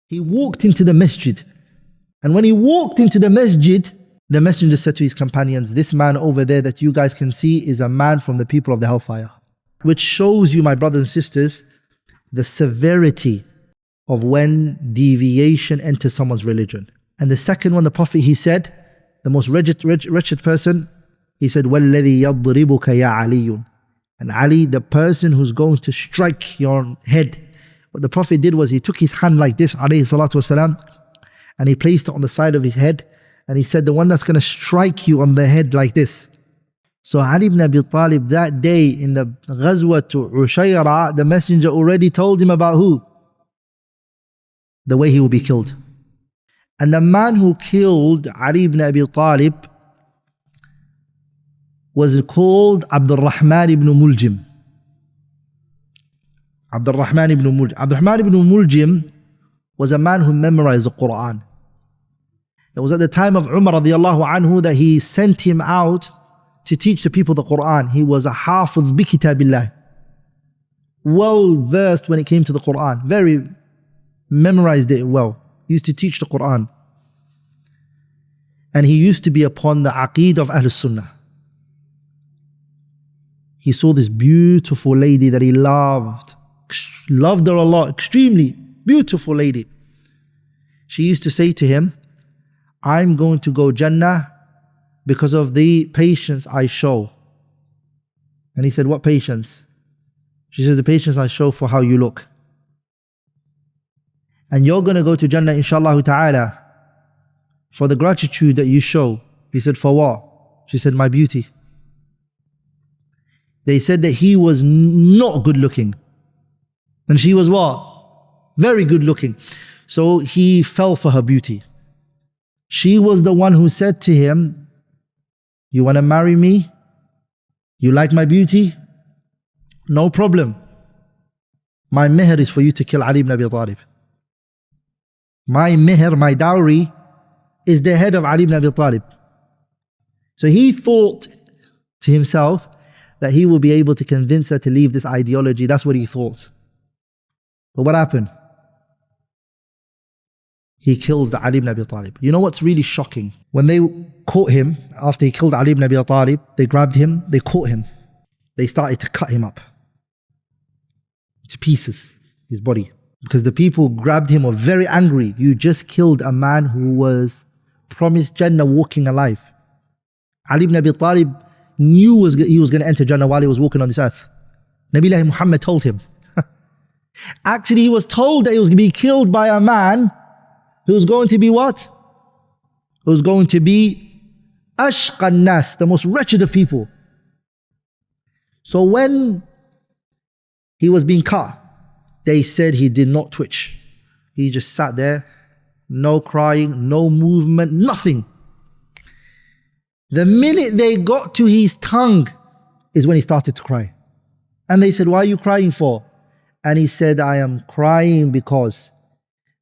He walked into the masjid. And when he walked into the masjid, the messenger said to his companions, this man over there that you guys can see is a man from the people of the hellfire. Which shows you, my brothers and sisters, the severity of when deviation enters someone's religion. And the second one, the Prophet, he said, the most wretched person, he said, وَالَّذِي يَضْرِبُكَ يَا عَلِيٌّ. And Ali, the person who's going to strike your head. What the Prophet did was he took his hand like this, alayhi salatu wasalam, and he placed it on the side of his head, and he said, the one that's going to strike you on the head like this. So Ali ibn Abi Talib, that day in the Ghazwa to Ushayra, the messenger already told him about who? The way he will be killed. And the man who killed Ali ibn Abi Talib was called Abdulrahman ibn Muljim. Abdulrahman ibn Muljim. Abdulrahman ibn Muljim was a man who memorized the Quran. It was at the time of Umar radiallahu anhu that he sent him out to teach the people the Quran. He was a hafiz bi kitabillah. Well versed when it came to the Quran. Very memorized it well. He used to teach the Quran. And he used to be upon the aqeedah of Ahlul Sunnah. He saw this beautiful lady that he loved. Loved her a lot, extremely beautiful lady. She used to say to him, I'm going to go Jannah because of the patience I show. And he said, what patience? She said, the patience I show for how you look. And you're going to go to Jannah inshallah ta'ala for the gratitude that you show. He said, for what? She said, my beauty. They said that he was not good looking. And she was what? Very good looking. So he fell for her beauty. She was the one who said to him, you want to marry me? You like my beauty? No problem. My meher is for you to kill Ali ibn Abi Talib. My meher, my dowry, is the head of Ali ibn Abi Talib. So he thought to himself that he will be able to convince her to leave this ideology. That's what he thought. But what happened? He killed Ali ibn Abi Talib. You know what's really shocking? When they caught him, after he killed Ali ibn Abi Talib, they grabbed him, they caught him. They started to cut him up to pieces, his body. Because the people who grabbed him were very angry. You just killed a man who was promised Jannah walking alive. Ali ibn Abi Talib knew he was going to enter Jannah while he was walking on this earth. Nabi Muhammad told him. Actually, he was told that he was going to be killed by a man who's going to be what? Who's going to be ashqan nas, the most wretched of people. So when he was being cut, they said he did not twitch. He just sat there, no crying, no movement, nothing. The minute they got to his tongue is when he started to cry. And they said, why are you crying for? And he said, I am crying because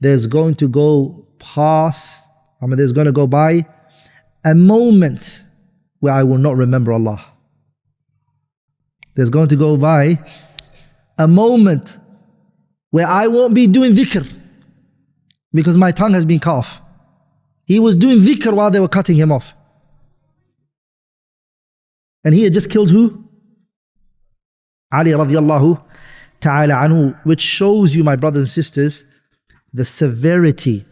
there's going to go there's going to go by a moment where I will not remember Allah. There's going to go by a moment where I won't be doing dhikr because my tongue has been cut off. He was doing dhikr while they were cutting him off. And he had just killed who? Ali radiallahu ta'ala anhu, which shows you, my brothers and sisters, the severity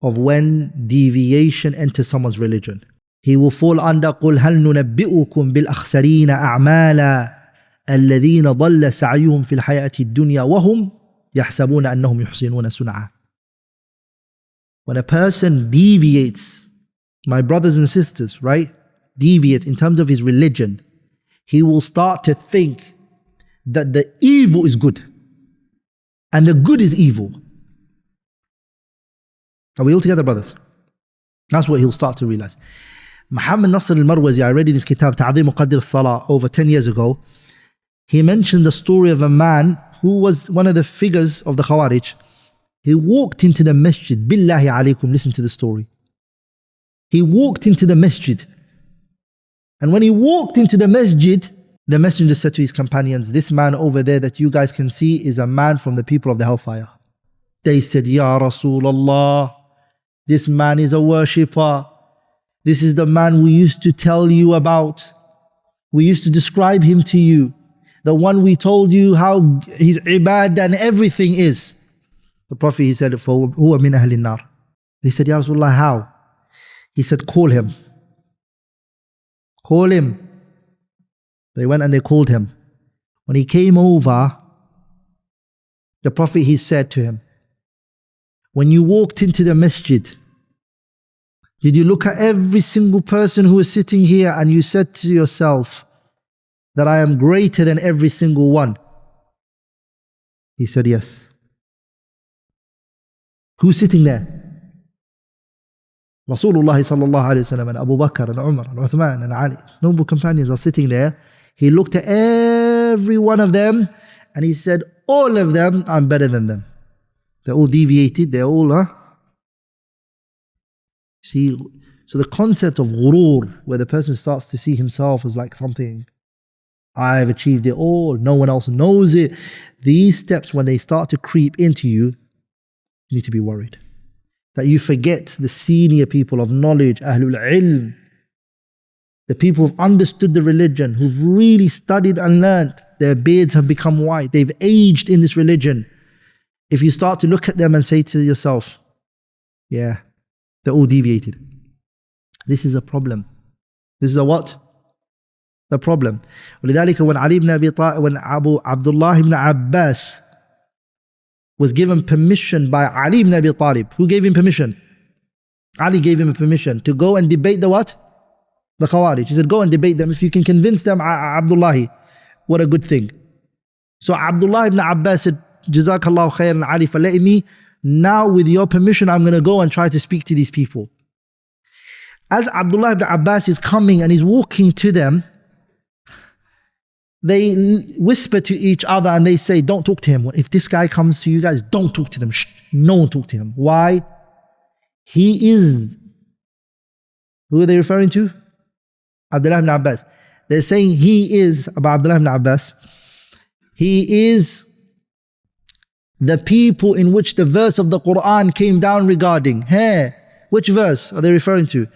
of when deviation enters someone's religion. He will fall under قُلْ هَلْ نُنَبِّئُكُمْ بِالْأَخْسَرِينَ أَعْمَالًا الَّذِينَ ضَلَّ سَعْيُهُمْ فِي الْحَيَاةِ الدُّنْيَا وَهُمْ يَحْسَبُونَ أَنَّهُمْ يُحْسِنُونَ صُنْعًا. When a person deviates, my brothers and sisters, right? Deviates in terms of his religion, he will start to think that the evil is good and the good is evil. Are we all together, brothers? That's what he'll start to realize. Muhammad Nasr al-Marwazi, I read in his kitab Ta'adhim Qadir al-Salah over 10 years ago, he mentioned the story of a man who was one of the figures of the Khawarij. He walked into the masjid. Billahi alaykum, listen to the story. He walked into the masjid. And when he walked into the masjid, the messenger said to his companions, this man over there that you guys can see is a man from the people of the hellfire. They said, Ya Rasulullah, this man is a worshipper. This is the man we used to tell you about. We used to describe him to you. The one we told you how his ibadah and everything is. The Prophet, he said, فَهُوَ مِنْ أَهْلِ النَّارِ. They said, Ya Rasulullah, how? He said, call him. Call him. They went and they called him. When he came over, the Prophet, he said to him, when you walked into the masjid, did you look at every single person who was sitting here and you said to yourself that I am greater than every single one? He said, yes. Who's sitting there? Rasulullah sallallahu alayhi wa sallam and Abu Bakr and Umar and Uthman and Ali. Noble companions are sitting there. He looked at every one of them and he said, all of them, I'm better than them. They're all deviated, they're all, See, so the concept of ghurur, where the person starts to see himself as like something, I've achieved it all, no one else knows it. These steps, when they start to creep into you, you need to be worried. That you forget the senior people of knowledge, Ahlul Ilm, the people who've understood the religion, who've really studied and learned. Their beards have become white, they've aged in this religion. If you start to look at them and say to yourself, yeah, they're all deviated. This is a problem. This is a what? The problem. ولذلك when Ali ibn Abi Talib, when Abdullah ibn Abbas was given permission by Ali ibn Abi Talib. Who gave him permission? Ali gave him permission to go and debate the what? The Khawarij. He said, go and debate them. If you can convince them, Abdullah, what a good thing. So Abdullah ibn Abbas said, Jazakallahu khairan Ali for letting me. Now with your permission, I'm going to go and try to speak to these people. As Abdullah ibn Abbas is coming and he's walking to them, they whisper to each other and they say, don't talk to him. If this guy comes to you guys, don't talk to them. Shh, no one talk to him. Why? He is, who are they referring to? Abdullah ibn Abbas. They're saying he is, about Abdullah ibn Abbas, he is the people in which the verse of the Quran came down regarding. Hey, which verse are they referring to?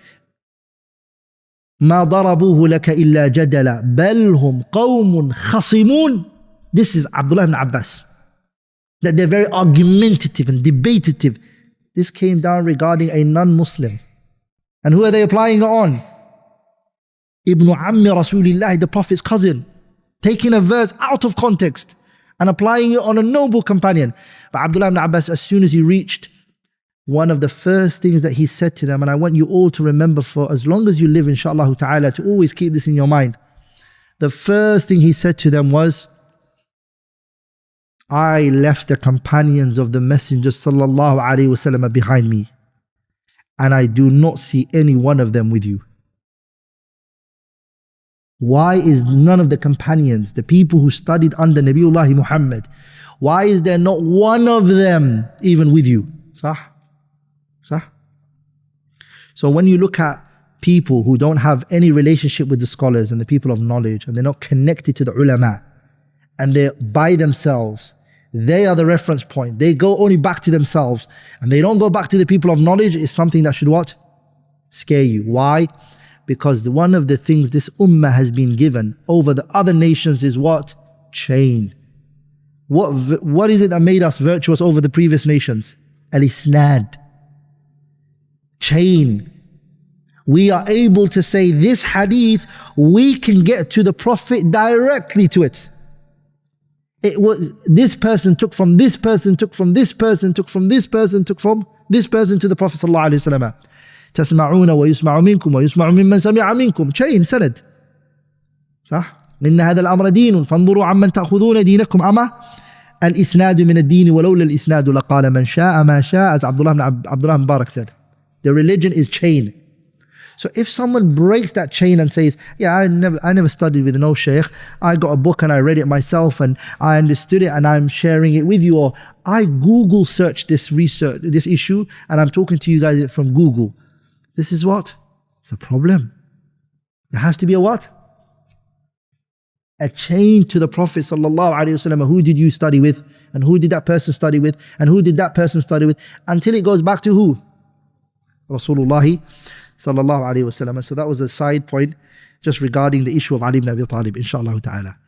ما ضربوه لك إلا جدلا بل هم قوم خصمون. This is Abdullah ibn Abbas. That they're very argumentative and debative. This came down regarding a non-Muslim. And who are they applying it on? Ibn Ammi Rasulillah, the Prophet's cousin. Taking a verse out of context and applying it on a noble companion. But Abdullah ibn Abbas, as soon as he reached, one of the first things that he said to them, and I want you all to remember for as long as you live, inshallah ta'ala, to always keep this in your mind. The first thing he said to them was, I left the companions of the Messenger sallallahu alaihi wasallam behind me, and I do not see any one of them with you. Why is none of the companions, the people who studied under Nabiullah Muhammad, why is there not one of them even with you? Sah? Sah? So when you look at people who don't have any relationship with the scholars and the people of knowledge, and they're not connected to the ulama, and they're by themselves, they are the reference point. They go only back to themselves, and they don't go back to the people of knowledge, is something that should what? Scare you. Why? Because one of the things this ummah has been given over the other nations is what? Chain. What is it that made us virtuous over the previous nations? Al-Isnad. Chain. We are able to say this hadith, we can get to the Prophet directly to it. It was this person took from this person, took from this person, took from this person, took from this person to the Prophet sallallahu alaihi wasallam. تسمعون ويسمع منكم ويسمع ممن سمع منكم. Chain, سند. صح؟ إن هذا الأمر دين فانظروا عمن تأخذون دينكم. أما الإسناد من الدين ولولا الإسناد لقال من شاء ما شاء, as Abdullah Mubarak said. The religion is chain. So if someone breaks that chain and says, yeah, I never studied with no shaykh, I got a book and I read it myself and I understood it and I'm sharing it with you, or I Google searched this issue and I'm talking to you guys from Google. This is what? It's a problem. There has to be a what? a chain to the Prophet sallallahu alaihi wasallam. Who did you study with? And who did that person study with? And who did that person study with? Until it goes back to who? Rasulullah sallallahu alaihi wasallam. So that was a side point just regarding the issue of Ali ibn Abi Talib, inshallah ta'ala.